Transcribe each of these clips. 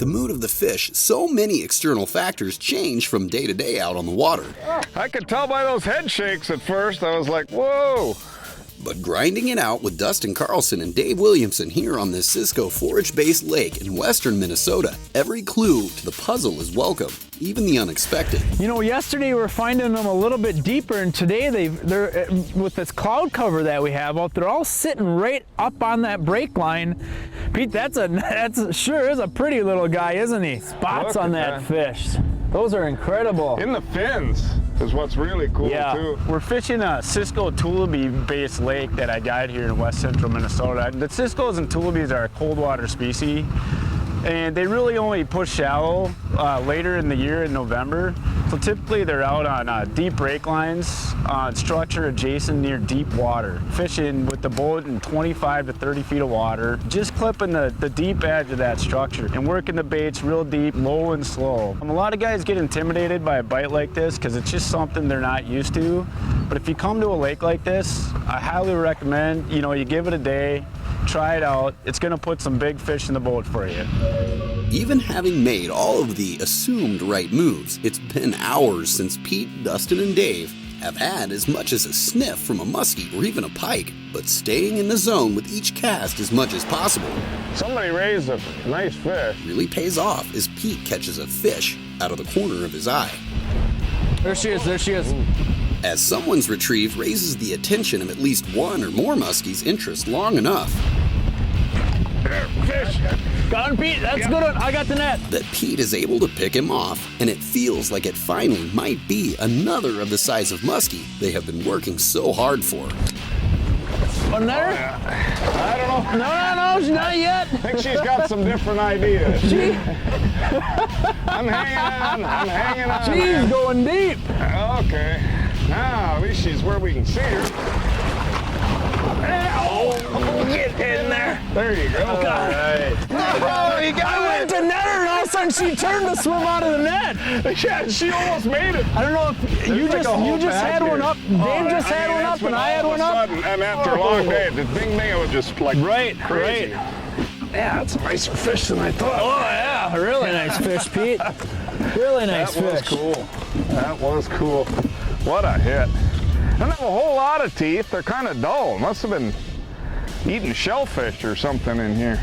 the mood of the fish, so many external factors change from day to day out on the water. I could tell by those head shakes at first. I was like, whoa. But grinding it out with Dustin Carlson and Dave Williamson here on this Cisco forage-based lake in western Minnesota, every clue to the puzzle is welcome, even the unexpected. You know, yesterday we were finding them a little bit deeper, and today they're with this cloud cover that we have out, they're all sitting right up on that break line. Pete, that's sure is a pretty little guy, isn't he? Spots on that fish. Those are incredible. In the fins is what's really cool, too. We're fishing a Cisco Tullibee-based lake that I got here in west central Minnesota. The Ciscos and Tullibees are a cold water species, and they really only push shallow later in the year in November. So typically they're out on deep break lines on structure adjacent near deep water, fishing with the boat in 25 to 30 feet of water, just clipping the deep edge of that structure and working the baits real deep, low and slow. A lot of guys get intimidated by a bite like this because it's just something they're not used to. But if you come to a lake like this, I highly recommend, you give it a day, try it out. It's gonna put some big fish in the boat for you. Even having made all of the assumed right moves, it's been hours since Pete, Dustin, and Dave have had as much as a sniff from a muskie or even a pike, but staying in the zone with each cast as much as possible. Somebody raised a nice fish. Really pays off as Pete catches a fish out of the corner of his eye. There she is, there she is. As someone's retrieve raises the attention of at least one or more muskies' interest long enough. Fish. Got him, Pete. That's a good one. I got the net. That Pete is able to pick him off, and it feels like it finally might be another of the size of muskie they have been working so hard for. One there? I don't know. No, not yet. I think she's got some different ideas. I'm hanging on. She's going deep. Okay. Now, at least she's where we can see her. Get in there. There you go. All right. Oh, you got I went to net her, and all of a sudden she turned to swim out of the net. Yeah, she almost made it. I don't know if you just had one up. Dave just had one up, and I had one up. And after a long day, the thing was just like crazy. Yeah, that's a nicer fish than I thought. Oh yeah, really nice fish, Pete. Really nice fish. That was cool. That was cool. What a hit. They don't have a whole lot of teeth. They're kind of dull. Must have been eating shellfish or something in here.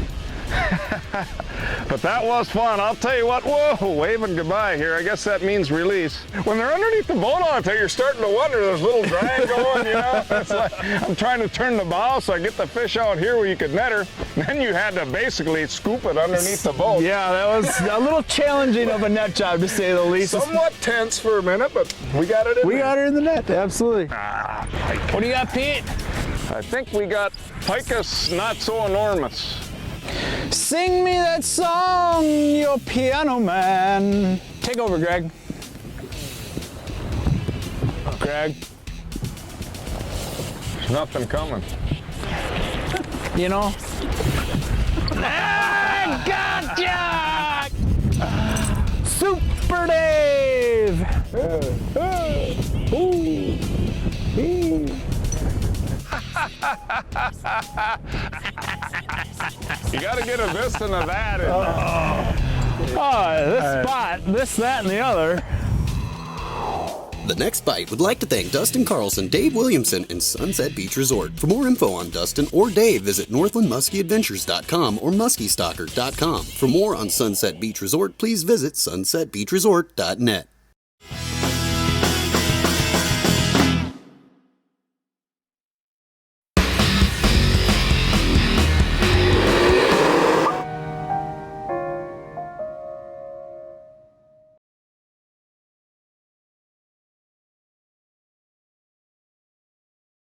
But that was fun. I'll tell you what, whoa, waving goodbye here. I guess that means release. When they're underneath the boat all the time, you're starting to wonder, there's a little drag going, It's like, I'm trying to turn the bow so I get the fish out here where you could net her. Then you had to basically scoop it underneath the boat. Yeah, that was a little challenging of a net job, to say the least. Somewhat tense for a minute, but we got it in We there. got her in the net, absolutely. Pike. What do you got, Pete? I think we got Picus not so enormous. Sing me that song, you piano man. Take over, Greg. Greg. There's nothing coming. Gotcha! Super Dave! You got to get a this and a that in This spot, this, that, and the other. The Next Bite would like to thank Dustin Carlson, Dave Williamson, and Sunset Beach Resort. For more info on Dustin or Dave, visit northlandmuskieadventures.com or muskiestalker.com. For more on Sunset Beach Resort, please visit sunsetbeachresort.net.